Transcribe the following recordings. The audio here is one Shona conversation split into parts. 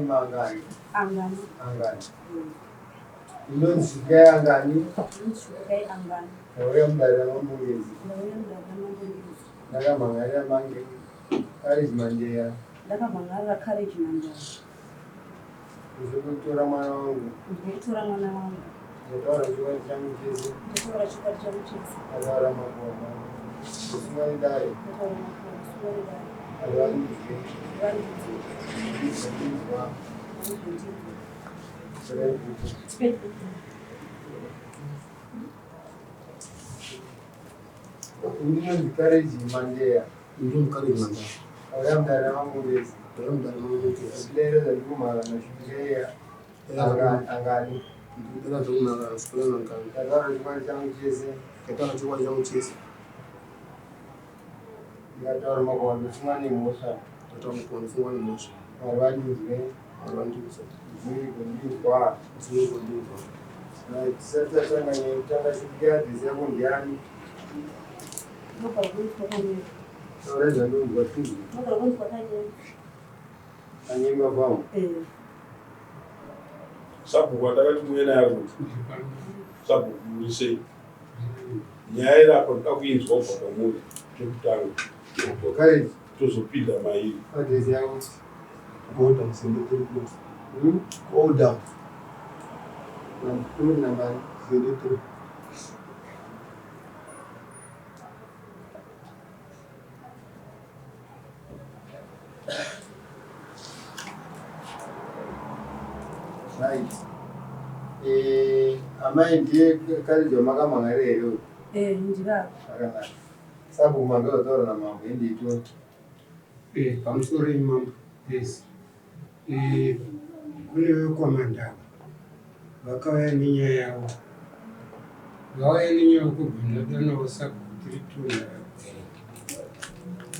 mangani? Angani. Angani. Inonzike angani? Inonzike angani. Nauya mudada mambungezi. Nauya mudada mambungezi. Ndakamangarira mange Courage Mandeya. Ndakamangarira Courage Mandeya. Ndikutora mwana wangu. Ndikutora mwana wangu. Ndataura chikwadi changu chese. Ndataura chikwadi changu chese. Ndataura makoma. Ndisingari dai. Ndataura makoma. Ndisingari dai. Avanizwe. Avanizwe. Ndizwa. Ndinonzi Courage Mandeya. Ndinonzi Courage Mandeya. Auya mudada mambungezi. Auya mudada mambungezi. Lero ndarikumhara nashukeya angani. Ndataura chikwadi changu chese. Ndataura chikwadi changu chese. Ndataura makoma ndosungwa nemhosva. Ndataura makoma ndosungwa nemhosva. Avanizwe. Avanizwe. Ndizwa. Ndizwa. Tisati tasanganya kutanga chipikia adresi yako ndiani? Taureza ndonzwa tuzi. Anyimba pamo. Sabhuku ndakati muye naye kuti sabhuku murisei nyaya irapo ndakakuinzwa kubva kwamuri chekutanga Courage tozopinda mairi adresi yako Order Zendetri Plus. Order nambari Zendetri. Right. Amai ndiye Courage wamakamangari here? Ndivavo. Zvakanaka. Sabhuku mandotaura namambo endiitoni. Pamusoro imambo. Yes. Kune vekomandava vakauya nenyaya yavo. Vauya nenyaya yokubva ndadanawo sabhuku tiri tuna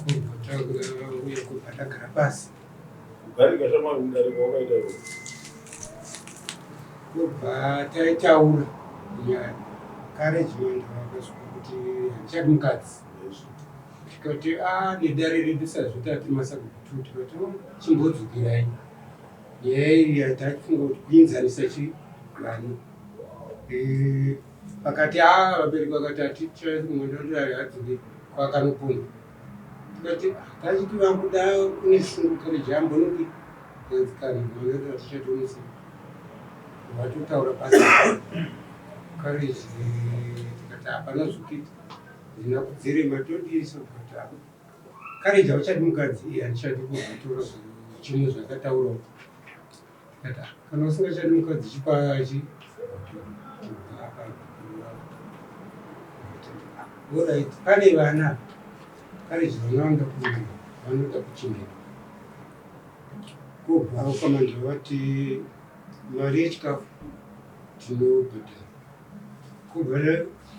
kubva uye kubva ndagara pasi. kugarika shamwari mudarika wakaita ro Kubva taitaura nyaya Courage Mandeya vakasvika kuti handichadi mukadzi. Tikati nedare redu sazvitati masabhuku tikati chimbodzokerai. Nyaya iyi yatachifunga kuti kuinzanisa chivanu. Pakati vabereki vakati hatichaimwendodari adzoke kwakanopona. Tikati tachiti vanguda kune shungu Courage ambonodi kana mwendodari hatichatonesa. Vatotaura pasi Courage tikati hapana zvokita ndina kudzirema todisa kuti Courage hauchadi mukadzi handichadi kuzvitora chimwe zvakataurawo. Tikati kana usingachadi mukadzi chipachi orit pane vana Courage vanoda kuchengeta. Kubva vakomanda vati mari yechikafu tinobhadhara. Kubva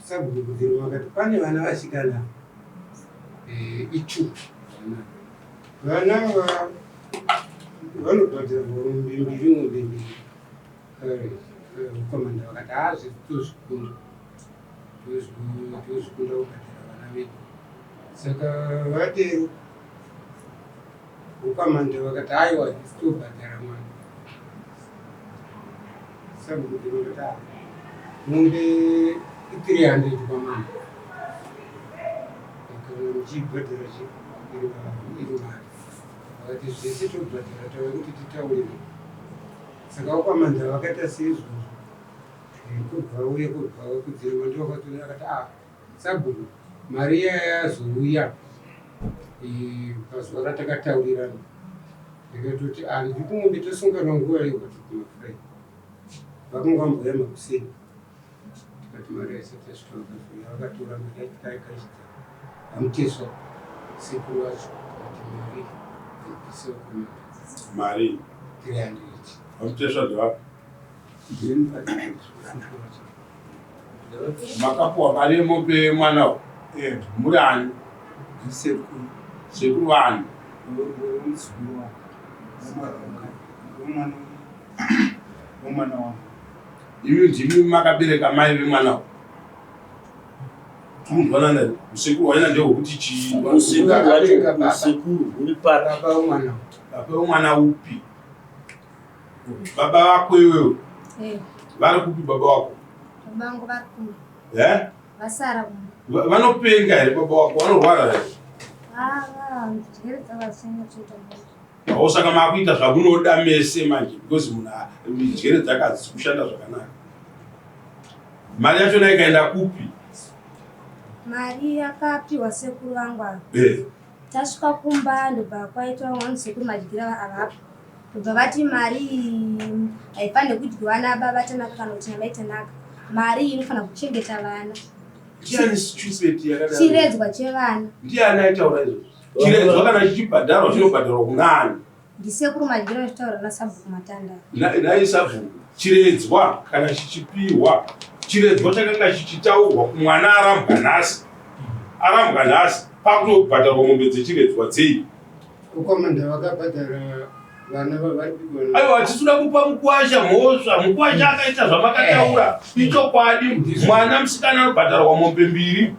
sabhuku kudziro vakati pane vana vasikana itu vana vanobhadharwa mbiri. Vakomanda vakati hazvitozvikunda kubhadhara vana vedu. Saka vatero vakomanda vakati aiwa tisitobhadhara mwana. Sabhuku kudziro vakati mombe 300 kwamana. Muchibhadhara iri mari. Vakati zvese tobhadhara tava kuti titaurire. Saka vakomanda vakaita seizvozvo. Kubva uye kubva kudziro ndovakatona vakati sabhuku mari yazouya pazuva ratakataurirana. Ndikatoti ndiri kumombe tosungana nguva yekuti kumafurayi. Vakangamboya makuseni. Tikati mari yaisati yasvika vakazouya vakatora mari yacho taikaishita. Amuteswa sekuru wacho kuti mari isekomanda. mari 300. amuteswa ndevapa makapuwa mari yemope mwanawo muri ani sekuru vani womwana wangu. imi ndimi makabereka mai vemwanawo. Tunzwana naye usiku waina ndio kuti chi usiku uri para Baba umwana. Baba umwana upi Baba wako iwewe vari kupi baba wako? Babangu vari kumwe. Vasara kumwe. Vanopenga here baba wako? Vanorwara here? Njere dzakasiyana choita. Osaka makuita zvamunoda mese manje because njere dzakadzisi kushanda zvakanaka. Mari yachona ikaenda kupi? Mari yakapiwa sekuru vangu ava. Tasvika kumba ndobva kwaita vamwe sekuru madyira avapo. Ndobva vati mari haifanire kudyiwa nababa tanaka kana kuti namaita naka. Mari inofanira kuchengeta vana. Ndiani situseti yakadaro? Chiredzwa chevana. Ndiani aitaura izvozvo? Chiredzwa kana chichibhadharwa chinobhadharwa kunani? Ndisekuru madyira vachitaura nasabhuku matanda. Naisabhuku chiredzwa kana chichipiwa, chiredzwa chakanga chichitaurwa kumwana arambwa nhasi. Arambwa nhasi pakutobhadharwa mombe dzechiredzwa dzei. Ukomanda vakabhadhara vana vari kuona. Aiwa tisina kupa mukwasha mhosva, mukwasha akaita zvamakataura. Ichokwadi mwana musikana anobhadharwa mombe 2.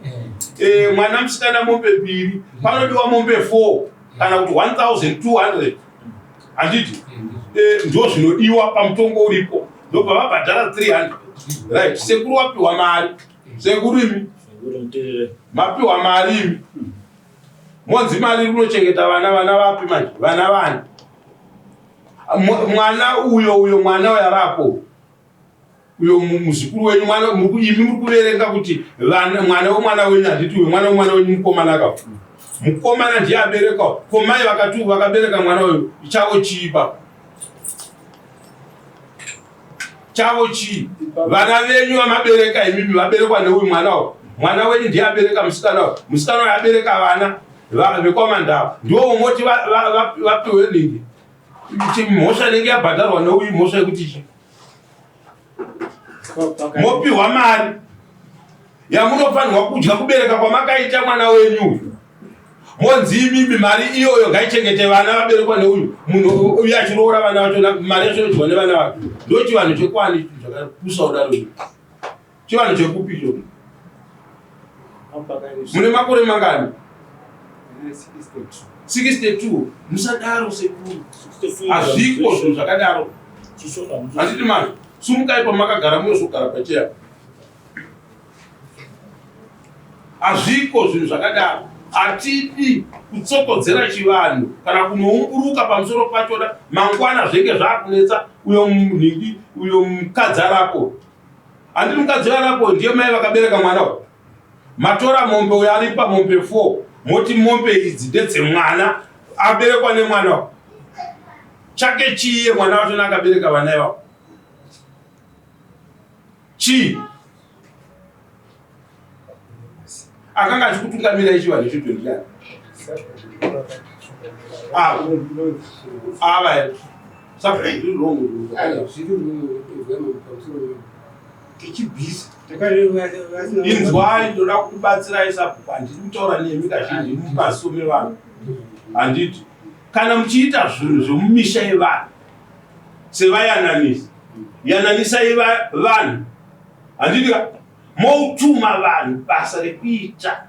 Mwana musikana mombe 2. Panodiwa mombe 4 kana kuti 1200. Handiti? Ndo zvinodiwa pamutongo uripo. Ndobva vabhadhara 300. Right, sekuru wapiwa mari. Sekuru imi? Mapiwa mari imi. Monzi mari rinochengeta vana vapi manje? Vana vani? Mwana uyo mwana yarapo. Uyo muzukuru wenyu mwana imi muri kuverenga kuti mwana wenyu handiti uyo mwana wenyu mukomana akafa. Mukomana ndiye abereka. Komai vakabereka mwana uyo chavo chiipa. Chavo chi. Vana venyu vamabereka imimi vaberekwa neuyu mwana uyo. Mwana wenyu ndiye abereka musikana uyo. Musikana uyo abereka vana vekomanda. Ndiwo moti vapiwe ningi. Mhosva inenge yabhadharwa neuyu mhosva yekuti chi? Mopiwa mari yamunofanirwa kudya kubereka kwamakaita mwana wenyu uyu. Monzi imimi mari iyoyo ngaichengete vana vaberekwa neuyu. Munhu uyu achiroora vana vacho mari yacho inodyiwa nevana vake. Ndo chivanhu chekwani zvakapusa kudaro. Chivanhu chekupi icho? Mune makore mangani? 62. Musadaro sekuru. Hazviko zvinhu zvakadaro. Handiti mani sumukai pamakagara munozogara pacheya. Hazviko zvinhu zvakadaro. Hatidi kutsokodzera chivanhu kana kunoumburuka pamusoro pachona mangwana zvenge zvakunetsa uyo munhingi uyo mukadzi arako. Handiti mukadzi arako ndiye mai vakabereka mwana uyu. Matora mombe uyo aripa mombe 4. Moti mombe idzi ndedzemwana aberekwa nemwana uyu. Chake chiye mwana wacho akabereka vana ivavo? Chii? Akanga achikutungamira ichivanhu icho ndiani? Ava saka inzwai ndoda kubatsirai sabhuku. Handiti kutaura nemi kazhinji mupasome vanhu. Handiti kana muchiita zvinhu zvomumisha yevanhu sevayananisi, yananisai vanhu. Handiti moutuma vanhu basa rekuita.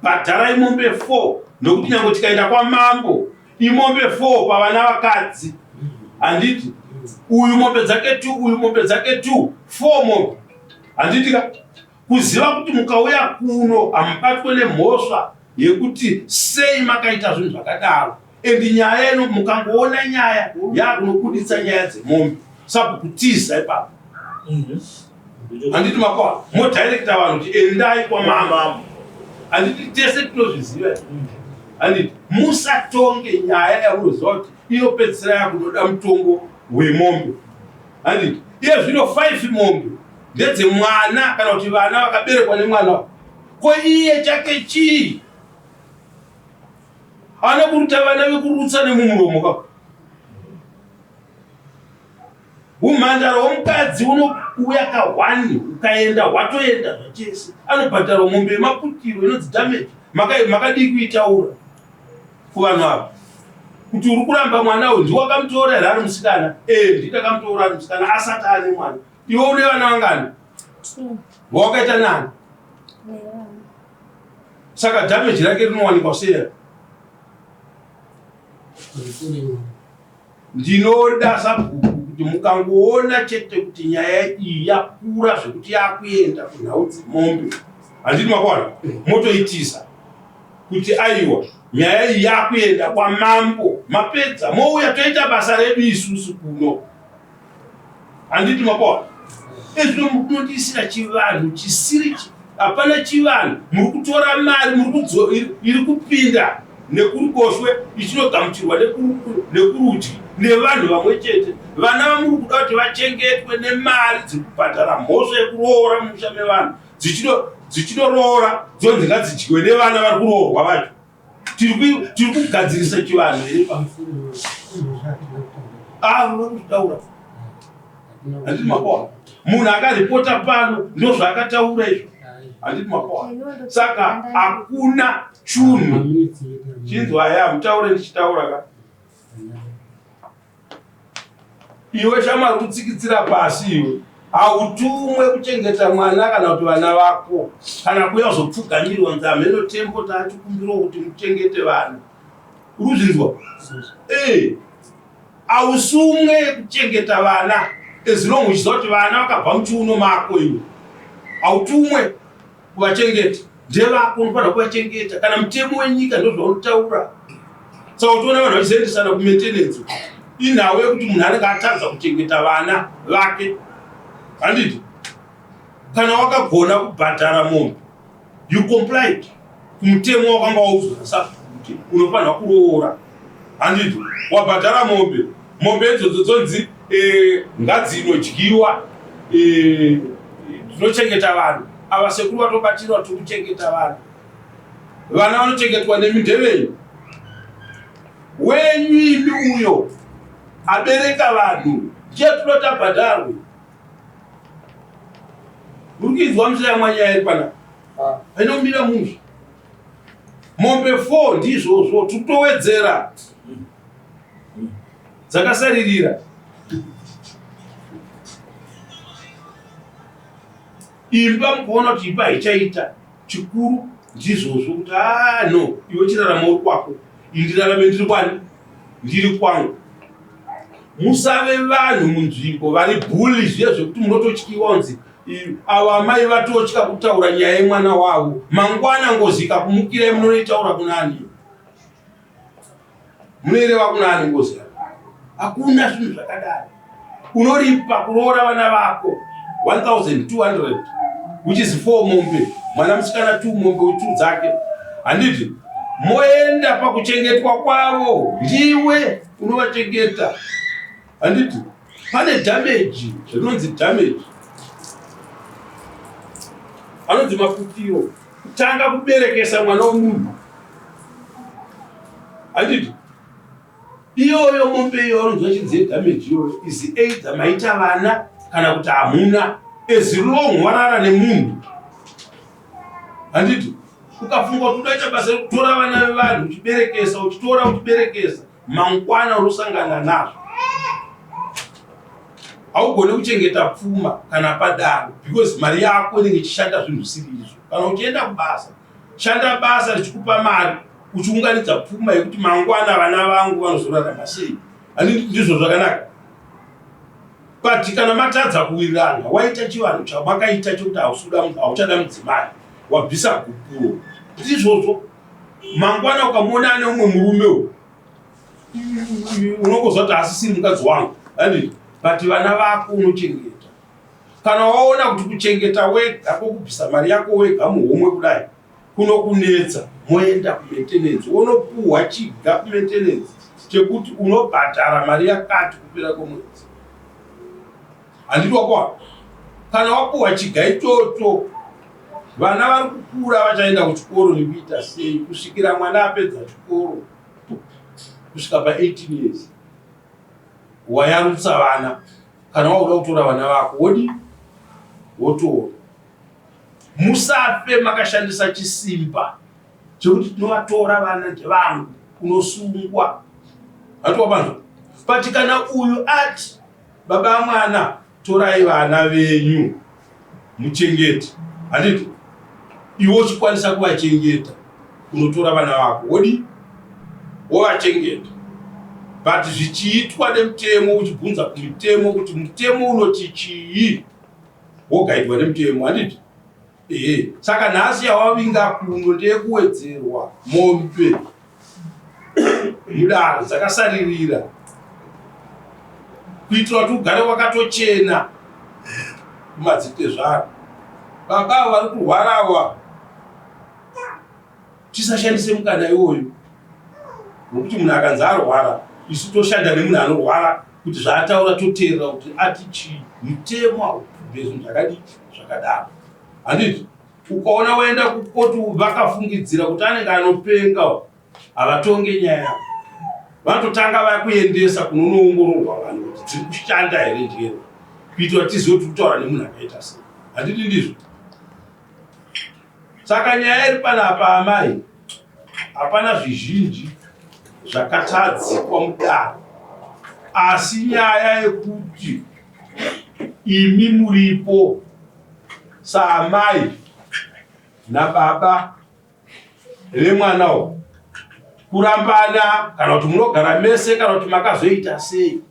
Bhadharai mombe 4 nokuti nyange tikaenda kwamambo imombe 4 pavana vakadzi. Handiti uyu mombe dzake 2, uyu mombe dzake 2, 4 mombe. Handiti kuziva kuti mukauya kuno hamubatwe nemhosva yekuti sei makaita zvinhu zvakadaro. Endi nyaya yenu mukangoona nyaya yakunobuditsa nyaya dzemombe sabhuku tiza ipapo. Handiti makwa modhairekta vanhu kuti endai kwamambo. Handiti tese tinozviziva. Handiti musatonge nyaya yamunoziva kuti inopedzisira yakunoda mutongo wemombe. Handiti iye zvino 5 mombe ndedzemwana kana kuti vana vakaberekwa nemwana. Ko iye chake chii? Ana kuruta vana vekurutsa nemumuromo kako. Umhandara womukadzi unouya ka1 ukaenda watoenda zvachese. Anobhadharwa mombe yemaputiro inodzi damage. Makadii kuitaura kuvanhu ava kuti uri kuramba mwana uyu ndiwe wakamutora here ari musikana? Nditakamutora ari musikana asati ane mwana. Iwe une vana vangani? Wakaita nani? Saka damage rake rinowanikwa sei? Ndinoda sabhuku kuti mukangoona chete kuti nyaya iyi yakura zvekuti yakuenda kunhau dzemombe, handiti makwana, motoitisa kuti aiwa nyaya iyi yakuenda kwamambo, mapedza mouya toita basa redu isusu kuno, handiti makwana. Ezvino mukunondisira chivanhu chisiri, hapana chivanhu, muri kutora mari iri kupinda nekuruboshwe ichinogamuchirwa nekurudyi nevanhu vamwe chete. Vana vamuri kuda kuti vachengetwe nemari dziri kubhadhara mhosva yekuroora mumusha mevanhu, dzichidoroora dzonzi ngadzidyiwe nevana vari kuroorwa vacho. Tiri kugadzirisa chivanhu here pamusoro varikutaura, handiti makwana. Munhu akaripota pano ndozvaakataura izvo, handiti makwana. Saka hakuna chunhu chinzwa aya mutaure ndichitaura ka. Iwe shamwari kutsikitsira pasi, iwe hautumwe kuchengeta mwana kana kuti vana vako, kana kuya kuzopfuganyirirwa nzamheno tembo taachikumbira kuti muchengete vana. Uruzvinzwa? Hausumwe kuchengeta vana as long uchiziva kuti vana vakabva muchiuno mako iwe. Hautumwe kuvachengeta, ndevako unofanira kuvachengeta. Kana mutemo wenyika ndozvaunotaura. Saka utiona vanhu vachizoendesana kumaintenance inhau yekuti munhu anenge atadza kuchengeta vana vake, handiti. Kana wakagona kubhadhara mombe, you complied kumutemo wakanga wauzwa kuti unofanira kuroora, handiti. Wabhadhara mombe, mombe idzodzo dzonzi ngadzinodyiwa, dzinochengeta vanhu. Ava sekuru vatobatirwa tiri kuchengeta vanhu. Vana vanochengetwa nemindeveni wenyu imi uyo abereka vanhu, ndiye tunota bhadharwe. Murikuizwa musaya mwanyaya iri pana ainomira munhu mombe 4 ndizvozvo tikutowedzera dzakasaririra. Imba mukuona kuti imba haichaita chikuru ndizvozvo kuti no, iwe chirarama uri kwako, indirarame ndiri kwani, ndiri kwangu. Musave vanhu munzvimbo vari bhuli zviya zvekuti munototyiwa kunzi ava amai vatotya kutaura nyaya yemwana wavo, mangwana ngozika kumukirai munoitaura kunani, munoireva kunani ngozika. Hakuna zvinhu zvakadaro. Unoripa kuroora vana vako 1200 which is 4 mombe, mwana musikana 2 mombe 2 dzake, handiti. Moenda pakuchengetwa kwavo, ndiwe unovachengeta, handiti. Pane damage, zvinonzi damage, anonzi maputiro, kutanga kuberekesa mwana womunhu, handiti. Iyoyo mombe iyo anonzwa chinzi damage iyoyo is either maita vana kana kuti hamuna, as long warara nemunhu, handiti. Ukafunga kuti udaita basa rekutora vana vevanhu uchiberekesa, uchiberekesa, mangwana unosangana nazvo. Haugone kuchengeta pfuma kana padaro, because mari yako inenge ichishanda zvinhu zvisiri izvo. Kana uchienda kubasa, shanda basa richikupa mari, uchiunganidza pfuma yekuti mangwana vana vangu vanozorarama sei. Handiti ndizvo zvakanaka. But kana matadza kuwirirana, waita chivanhu chamakaita chokuti hauchada mudzimai, wabvisa gupuro, ndizvozvo. Mangwana ukamuona ane umwe murume unongozva kuti asisiri mukadzi wangu, handiti. But vana vako unochengeta. Kana waona kuti kuchengeta wega kwokubvisa mari yako wega muhomwe kudai kunokunetsa, moenda kumaintenance, unopuhwa chiga kumaintenance chekuti unobhadhara mari yakati kupera kwemwedzi, handiti wakwa. Kana wapuhwa chiga ichocho, vana vari kukura vachaenda kuchikoro nekuita sei kusvikira mwana apedza chikoro kusvika pa18 years. Wayarutsa vana. Kana wauda kutora vana vako wodi wotora. Musafe makashandisa chisimba chekuti tinovatora vana ndevangu, unosungwa. Hatiwabanza. But kana uyu ati baba mwana torai vana venyu muchengete, handiti. Iwo uchikwanisa kuvachengeta, unotora vana vako wodi wovachengeta. but zvichiitwa nemutemo uchibvunza mutemo kuti mutemo unoti chii wogaidwa nemutemo handiti. Saka nhasi yawavinga kuno ndeyekuwedzerwa mombe mudaro dzakasaririra kuitira kuti ugare wakatochena kumadzite zvaro. Baba vari kurwarawa tisashandise mukana iwoyu, nokuti munhu akanzi arwara isu toshanda nemunhu anorwara kuti zvaataura toteerera kuti ati chii. Mutemo bezvinhu zvakadii zvakadaro handiti. Ukaona waenda kukoti vakafungidzira kuti anenge anopenga havatonge nyaya vanototanga vakuendesa kunonoongororwa vanhu kuti dziri kushanda here njere kuitira kuti tizive kuti kutaura nemunhu akaita sei handiti ndizvo. Saka nyaya iri panapa amai hapana zvizhinji zvakatadzikwa mudaro, asi nyaya yekuti imi muripo saamai nababa vemwanawo kurambana kana kuti munogara mese kana kuti makazoita sei.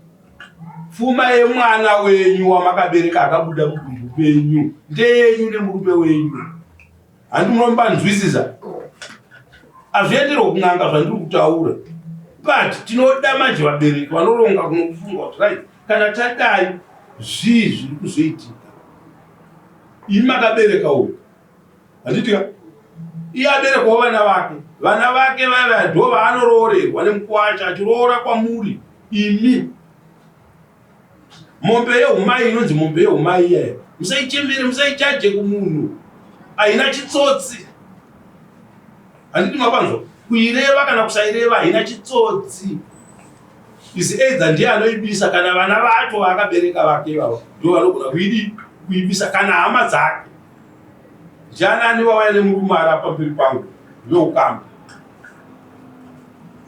Pfuma yemwana wenyu wamakabereka akabuda mudumbu penyu ndeyenyu nemurume wenyu. Handi munombanzwisisa? Hazvienderwa kun'anga zvandiri kutaura, but tinoda manje vabereki vanoronga kunofunga kuti right, kana tadai zvii zviri kuzoitika. Imi makabereka uyu handitika, iye aberekwawo vana vake vaya ndo vaanoroorerwa nemukuwacha achiroora kwamuri. Imi mombe yeumai inonzi mombe yeumai iyayo musaichembere, musaichaje kumunhu, haina chitsotsi. Handiti mapanzwa kuireva kana kusaireva haina chitsotsi. Isi edza ndiye anoibisa kana vana vacho vaakabereka vake ivavo ndo vanogona kuibisa kana hama dzake. Janani wauya nemurume ari pamberi pangu veukamba.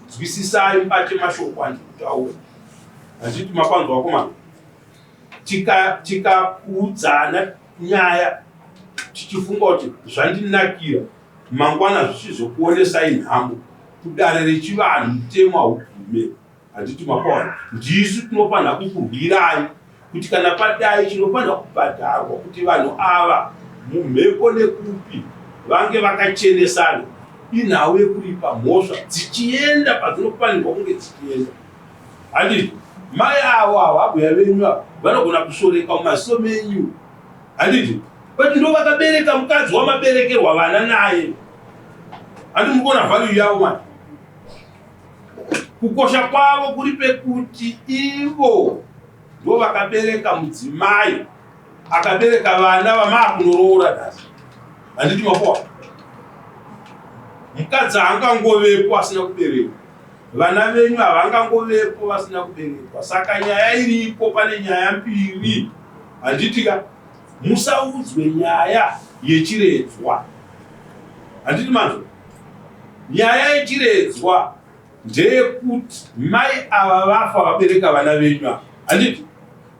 Nzwisisai mbate mashoko andiri kutaura. Handiti mapanzwa vakomana. Tikakuudzana nyaya tichifunga kuti zvandinakira mangwana zvichizokuonesai nhamo kudare rechivanhu mutemo haugume. Handiti mapaona ndisu tinofanira kukurwirai kuti kana padai chinofanira kubhadharwa kuti vanhu ava mumhepo nekupi vange vakachenesana inhau yekuripa mhosva dzichienda padzinofanirwa kunge dzichienda. Handiti mai avo havabhuya venyu vanogona kushoreka mumaziso menyu. Handiti kuti ndo vakabereka mukadzi wamaberekerwa vana naye. Handi mukona value yavo mani. Kukosha kwavo kuri pekuti ivo ndo vakabereka mudzimai akabereka vana vamaakunoroora nhasi. Handiti mapoa mukadzi haangangovepo asina kuberekwa, vana venyu havangangovepo vasina kuberekwa. Saka nyaya iripo, pane nyaya mbiri. Handitika musaudzwe nyaya yechiredzwa. Handiti manzo nyaya yechiredzwa ndeyekuti mai ava vafa vabereka vana venyu. Handiti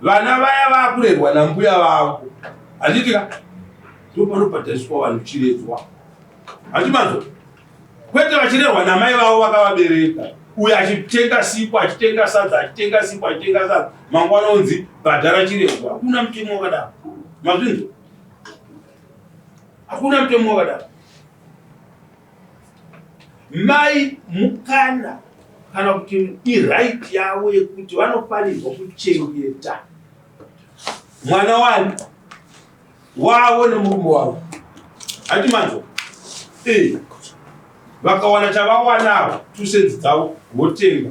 vana vaya vakurerwa nambuya vavo. Handitika ndo panobhadhariswa vanhu chiredzwa. Handiti manzo kwete vachirerwa namai vavo vakavabereka, uyo achitenga sipo achitenga sadza achitenga sipo achitenga sadza mangwana unzi bhadhara chiredzwa. Hakuna mutemo wakadaro mazvinzo, hakuna mutemo wakadaro. Mai mukana kana kuti iright yavo yekuti vanofanirwa kuchengeta mwana wavo nemurume wavo. Hati manzo vakawana chavawanavo tusenzi dzavo votenga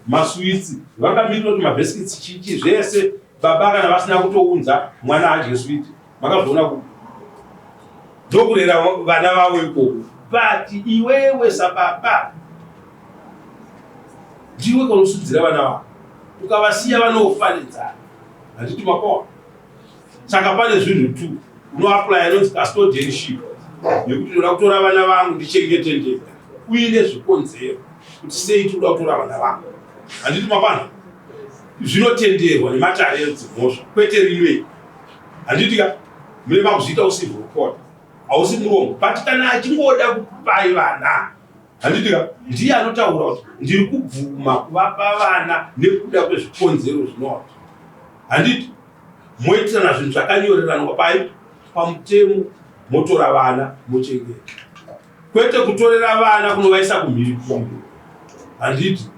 maswitsi vakamirira kuti mabhiskitsi chichi zvese baba kana vasina kutounza mwana adye switi. Makazviona ku ndokurera vana vavo ikoko. But iwewe sababa ndiwe kunosudzira vana vavo ukavasiya vanofanidzana. Handiti mapoa. Saka pane zvinhu tu unoapply inonzi custodianship yekuti ndoda kutora vana vangu ndichengete ndega uine zvikonzero kuti sei toda kutora vana vangu. Handiti mapana zvinotenderwa nematare edzimhosva kwete rimwe. Handitika murema kuzviita usivhi record hausi murongo, but kana achingoda kupai vana handitika ndiye anotaura kuti ndiri kubvuma kuvapa vana nekuda kwezvikonzero zvinoti handiti moitirana zvinhu zvakanyoreranwa pai pamutemo motora vana mochengeta kwete kutorera vana kunovaisa kumhiripuro handiti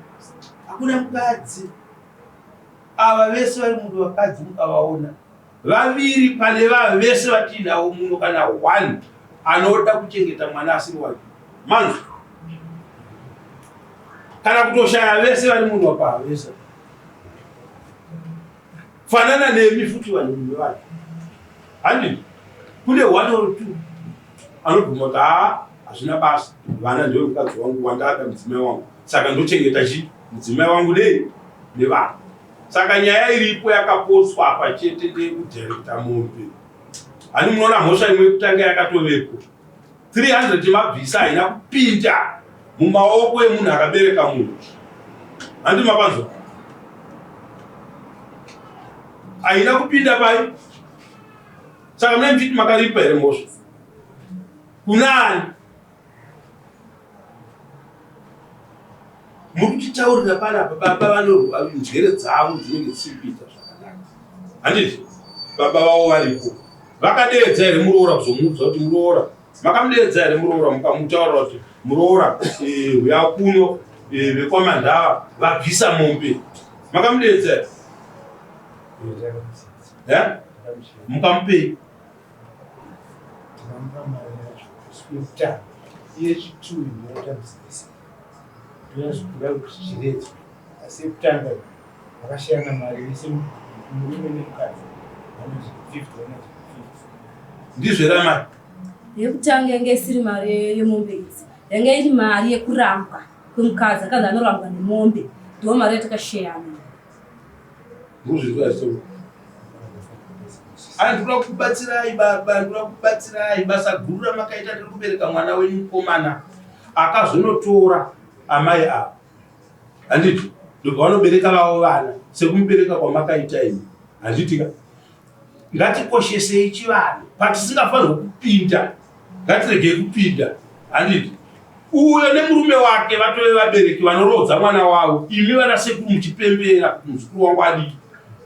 hakuna mukadzi ava vese vari munhu vakadzi mukavaona vaviri pane vava vese vatiinavo muno kana 1 anoda kuchengeta mwana asiri wake manzi kana kutoshaya vese vari munhu wakava vese fanana nemi futi vanhurume vake handiti kune 1 or 2 anobvuma kuti hazvina basa vana ndiwe mukadzi wangu wandada mudzimai wangu saka ndochengeta chii mudzimai wangu nei nevana saka nyaya iripo yakaposwa apa chete ndeyekudirekta mombe hani munoona mhosva imwe yekutanga yakatovepo 300 mabvisa haina kupinda mumaoko emunhu akabereka munhu handi mapanzwa haina kupinda pai saka mune mviti makaripa here mhosva kunani muri kuchitaurira panapa baba vanorwa njere dzavo dzinenge dzisikuita zvakanaka handiti baba vavo varipo vakadeedza here muroora kuzomuudza kuti muroora makamudeedza here muroora mukamutaurira kuti muroora uya kuno vekwamandava vabvisa mombe makamudeedza here mukamupei iye chitui inoita bhizinesi ndozvikuda kuti chiredzwe asi yekutanga vakashayana mari vese murume nemukadzi vanozi 50 ndizvo ramai yekutanga yange isiri mari yemombe idzi yange iri mari yekurambwa kwemukadzi akadzi anorambwa nemombe ndo mari yatakashayana muzvizvaso ndinoda kubatsirai baba ndinoda kubatsirai basa guru ramakaita tiri kubereka mwana wenyu mukomana akazonotora amai avo handiti ndobva vanobereka vavo vana sekumubereka kwamakaita imi handitika ngatikoshesei chivanhu patisingafanirwa kupinda ngatiregei kupinda handiti uyo nemurume wake vatove vabereki vanorodza mwana wavo imi vana sekuru muchipembera kuti muzukuru wangu adii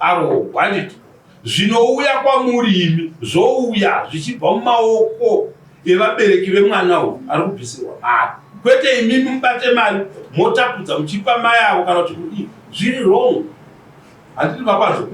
arohwa handiti zvinouya kwamuri imi zvouya zvichibva mumaoko evabereki vemwana uyu ari kubvisirwa mari kwete imi mubate mari motapudza muchipa mai avo kana kuti zviri wrong handiti mapanzo